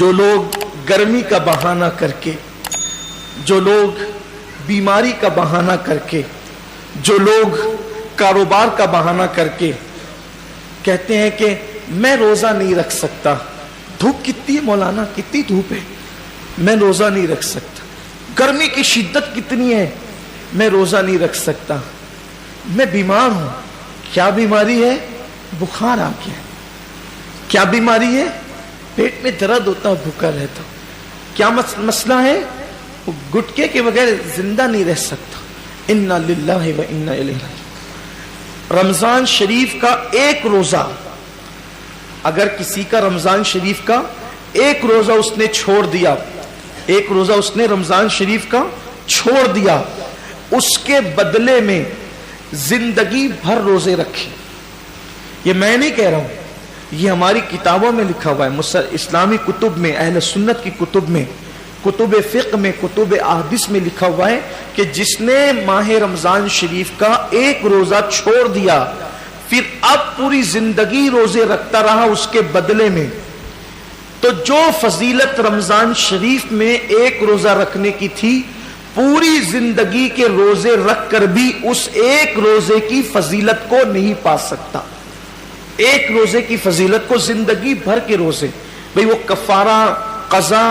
جو لوگ گرمی کا بہانہ کر کے، جو لوگ بیماری کا بہانہ کر کے، جو لوگ کاروبار کا بہانہ کر کے کہتے ہیں کہ میں روزہ نہیں رکھ سکتا، دھوپ کتنی ہے مولانا، کتنی دھوپ ہے، میں روزہ نہیں رکھ سکتا، گرمی کی شدت کتنی ہے، میں روزہ نہیں رکھ سکتا، میں بیمار ہوں۔ کیا بیماری ہے؟ بخار آ گیا۔ کیا بیماری ہے؟ پیٹ میں درد ہوتا، بھوکا رہتا۔ کیا مسئلہ ہے؟ وہ گٹکے کے بغیر زندہ نہیں رہ سکتا۔ انا للہ و انا الیہ راجعون۔ رمضان شریف کا ایک روزہ، اگر کسی کا رمضان شریف کا ایک روزہ اس نے چھوڑ دیا، ایک روزہ اس نے رمضان شریف کا چھوڑ دیا، اس کے بدلے میں زندگی بھر روزے رکھے۔ یہ میں نہیں کہہ رہا ہوں، یہ ہماری کتابوں میں لکھا ہوا ہے، اسلامی کتب میں، اہل سنت کی کتب میں، کتب فقہ میں، کتب احادیث میں لکھا ہوا ہے کہ جس نے ماہ رمضان شریف کا ایک روزہ چھوڑ دیا، پھر اب پوری زندگی روزے رکھتا رہا اس کے بدلے میں، تو جو فضیلت رمضان شریف میں ایک روزہ رکھنے کی تھی، پوری زندگی کے روزے رکھ کر بھی اس ایک روزے کی فضیلت کو نہیں پا سکتا۔ ایک روزے کی فضیلت کو زندگی بھر کے روزے، بھئی وہ کفارہ، قضا،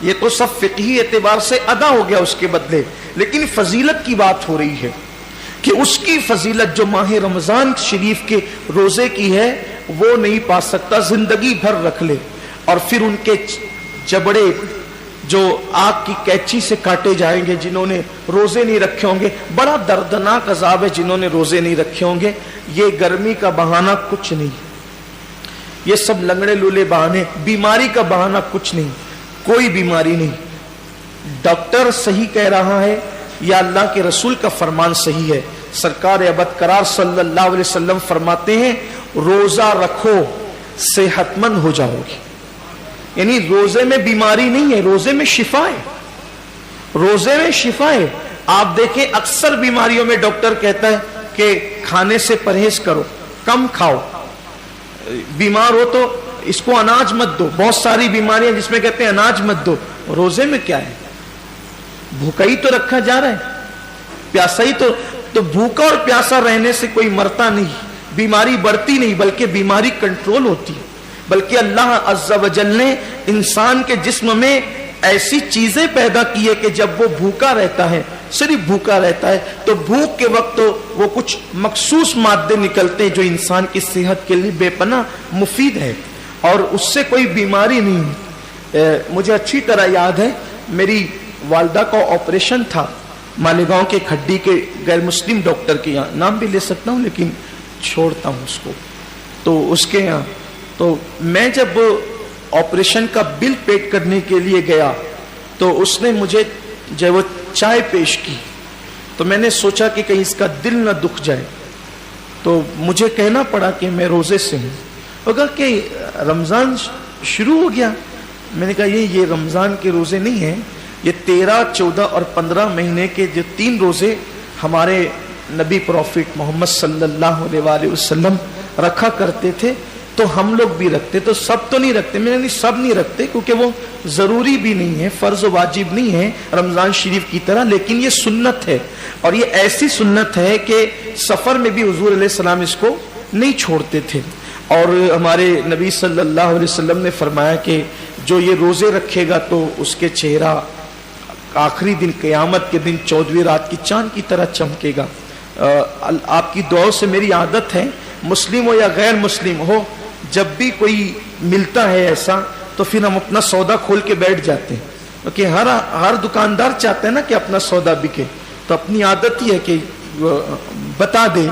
یہ تو سب فقہی اعتبار سے ادا ہو گیا اس کے بدلے، لیکن فضیلت کی بات ہو رہی ہے کہ اس کی فضیلت جو ماہ رمضان شریف کے روزے کی ہے وہ نہیں پا سکتا، زندگی بھر رکھ لے۔ اور پھر ان کے جبڑے جو آگ کی کینچی سے کاٹے جائیں گے جنہوں نے روزے نہیں رکھے ہوں گے، بڑا دردناک عذاب ہے جنہوں نے روزے نہیں رکھے ہوں گے۔ یہ گرمی کا بہانہ کچھ نہیں، یہ سب لنگڑے لولے بہانے، بیماری کا بہانہ کچھ نہیں، کوئی بیماری نہیں۔ ڈاکٹر صحیح کہہ رہا ہے یا اللہ کے رسول کا فرمان صحیح ہے؟ سرکار ابد قرار صلی اللہ علیہ وسلم فرماتے ہیں روزہ رکھو صحت مند ہو جاؤ گے۔ یعنی روزے میں بیماری نہیں ہے، روزے میں شفا ہے، روزے میں شفا ہے۔ آپ دیکھیں اکثر بیماریوں میں ڈاکٹر کہتا ہے کہ کھانے سے پرہیز کرو، کم کھاؤ، بیمار ہو تو اس کو اناج مت دو، بہت ساری بیماریاں جس میں کہتے ہیں اناج مت دو۔ روزے میں کیا ہے؟ بھوکا ہی تو رکھا جا رہا ہے، پیاسا ہی تو بھوکا اور پیاسا رہنے سے کوئی مرتا نہیں، بیماری بڑھتی نہیں بلکہ بیماری کنٹرول ہوتی ہے۔ بلکہ اللہ عز و جل نے انسان کے جسم میں ایسی چیزیں پیدا کی ہے کہ جب وہ بھوکا رہتا ہے، صرف بھوکا رہتا ہے، تو بھوک کے وقت تو وہ کچھ مخصوص مادے نکلتے ہیں جو انسان کی صحت کے لیے بے پناہ مفید ہے، اور اس سے کوئی بیماری نہیں۔ مجھے اچھی طرح یاد ہے میری والدہ کا آپریشن تھا مالیگاؤں کے کھڈی کے غیر مسلم ڈاکٹر کے یہاں، نام بھی لے سکتا ہوں لیکن چھوڑتا ہوں اس کو، تو اس کے یہاں تو میں جب آپریشن کا بل پیڈ کرنے کے لیے گیا تو اس نے مجھے جب وہ چائے پیش کی تو میں نے سوچا کہ کہیں اس کا دل نہ دکھ جائے، تو مجھے کہنا پڑا کہ میں روزے سے ہوں۔ وہ کہا کہ رمضان شروع ہو گیا۔ میں نے کہا یہ رمضان کے روزے نہیں ہیں، یہ 13، 14 اور 15 مہینے کے جو 3 روزے ہمارے نبی پروفٹ محمد صلی اللہ علیہ وآلہ وسلم رکھا کرتے تھے، تو ہم لوگ بھی رکھتے، تو سب تو نہیں رکھتے۔ میں نے سب نہیں رکھتے کیونکہ وہ ضروری بھی نہیں ہے، فرض و واجب نہیں ہے رمضان شریف کی طرح، لیکن یہ سنت ہے، اور یہ ایسی سنت ہے کہ سفر میں بھی حضور علیہ السلام اس کو نہیں چھوڑتے تھے۔ اور ہمارے نبی صلی اللہ علیہ وسلم نے فرمایا کہ جو یہ روزے رکھے گا تو اس کے چہرہ آخری دن قیامت کے دن 14ویں رات کی چاند کی طرح چمکے گا۔ آپ کی دعاؤں سے میری عادت ہے، مسلم ہو یا غیر مسلم ہو، جب بھی کوئی ملتا ہے ایسا تو پھر ہم اپنا سودا کھول کے بیٹھ جاتے ہیں، کیونکہ ہر دکاندار چاہتا ہے نا کہ اپنا سودا بکے، تو اپنی عادت ہی ہے کہ بتا دیں،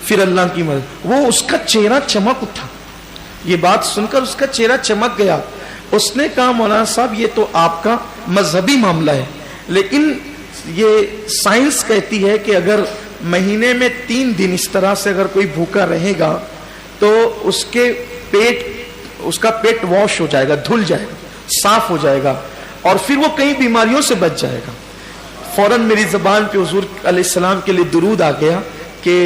پھر اللہ کی مدد۔ وہ اس کا چہرہ چمک اٹھا، یہ بات سن کر اس کا چہرہ چمک گیا۔ اس نے کہا مولانا صاحب یہ تو آپ کا مذہبی معاملہ ہے، لیکن یہ سائنس کہتی ہے کہ اگر مہینے میں 3 دن اس طرح سے اگر کوئی بھوکا رہے گا تو اس کا پیٹ واش ہو جائے گا، دھل جائے گا، صاف ہو جائے گا، اور پھر وہ کئی بیماریوں سے بچ جائے گا۔ فوراً میری زبان پہ حضور علیہ السلام کے لیے درود آ گیا کہ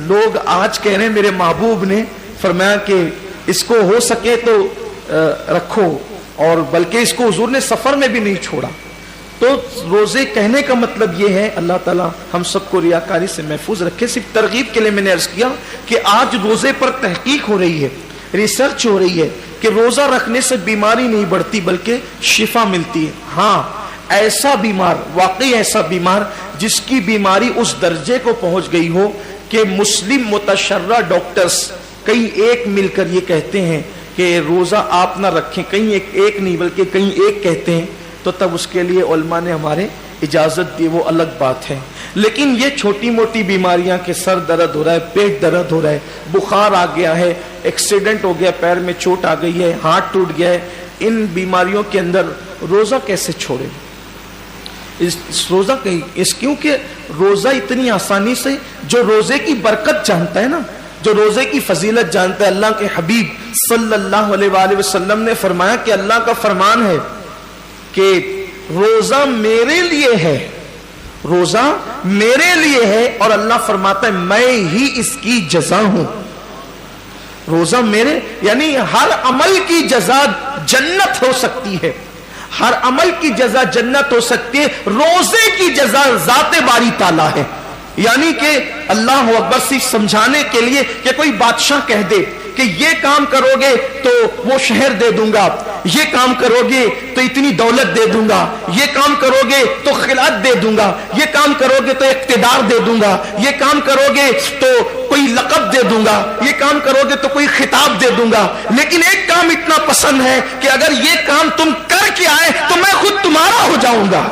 لوگ آج کہہ رہے ہیں میرے محبوب نے فرمایا کہ اس کو ہو سکے تو رکھو، اور بلکہ اس کو حضور نے سفر میں بھی نہیں چھوڑا. تو روزے کہنے کا مطلب یہ ہے, اللہ تعالیٰ ہم سب کو ریاکاری سے محفوظ رکھے. صرف ترغیب کے لیے میں نے عرض کیا کہ آج روزے پر تحقیق ہو رہی ہے, ریسرچ ہو رہی ہے کہ روزہ رکھنے سے بیماری نہیں بڑھتی بلکہ شفا ملتی ہے. ہاں, ایسا بیمار, واقعی ایسا بیمار جس کی بیماری اس درجے کو پہنچ گئی ہو کہ مسلم متشرع ڈاکٹرز کئی ایک مل کر یہ کہتے ہیں کہ روزہ آپ نہ رکھیں, کہیں ایک نہیں بلکہ کہیں ایک کہتے ہیں, تو تب اس کے لیے علماء نے ہمارے اجازت دی, وہ الگ بات ہے. لیکن یہ چھوٹی موٹی بیماریاں کہ سر درد ہو رہا ہے, پیٹ درد ہو رہا ہے, بخار آ گیا ہے, ایکسیڈنٹ ہو گیا, پیر میں چوٹ آ گئی ہے, ہاتھ ٹوٹ گیا ہے, ان بیماریوں کے اندر روزہ کیسے چھوڑیں؟ روزہ کیونکہ روزہ اتنی آسانی سے, جو روزے کی برکت جانتا ہے نا, جو روزے کی فضیلت جانتا ہے, اللہ کے حبیب صلی اللہ علیہ وآلہ وسلم نے فرمایا کہ اللہ کا فرمان ہے کہ روزہ میرے لیے ہے, روزہ میرے لیے ہے, اور اللہ فرماتا ہے میں ہی اس کی جزا ہوں. روزہ میرے, یعنی ہر عمل کی جزا جنت ہو سکتی ہے, ہر عمل کی جزا جنت ہو سکتی ہے, روزے کی جزا ذات باری تعالیٰ ہے. یعنی کہ اللہ اکبر صرف سمجھانے کے لیے کہ کوئی بادشاہ کہہ دے کہ یہ کام کرو گے تو وہ شہر دے دوں گا, یہ کام کرو گے تو اتنی دولت دے دوں گا, یہ کام کرو گے تو خلعت دے دوں گا, یہ کام کرو گے تو اقتدار دے دوں گا, یہ کام کرو گے تو کوئی لقب دے دوں گا, یہ کام کرو گے تو کوئی خطاب دے دوں گا. لیکن ایک کام اتنا پسند ہے کہ اگر یہ کام تم کر کے آئے تو میں خود تمہارا ہو جاؤں گا.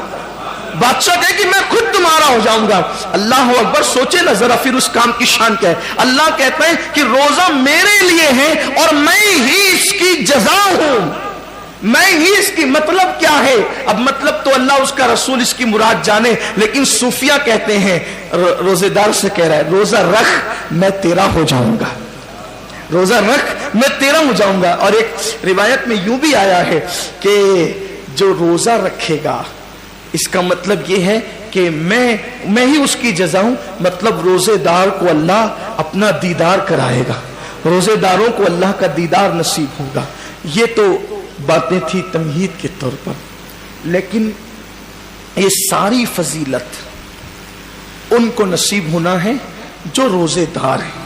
بادشاہ کہے کہ میں خود تمہارا ہو جاؤں گا. اللہ اکبر, سوچے نا ذرا پھر اس کام کی شان کیا ہے. اللہ کہتا ہے کہ روزہ میرے لیے ہے اور میں ہی اس کی جزا ہوں, میں ہی اس کی. مطلب کیا ہے؟ اب مطلب تو اللہ اس کا رسول اس کی مراد جانے, لیکن صوفیہ کہتے ہیں, روزے دار سے کہہ رہا ہے روزہ رکھ میں تیرا ہو جاؤں گا, روزہ رکھ میں تیرا ہو جاؤں گا. اور ایک روایت میں یوں بھی آیا ہے کہ جو روزہ رکھے گا, اس کا مطلب یہ ہے کہ میں ہی اس کی جزا ہوں. مطلب روزے دار کو اللہ اپنا دیدار کرائے گا, روزے داروں کو اللہ کا دیدار نصیب ہوگا. یہ تو باتیں تھی تمہید کے طور پر, لیکن یہ ساری فضیلت ان کو نصیب ہونا ہے جو روزے دار ہیں.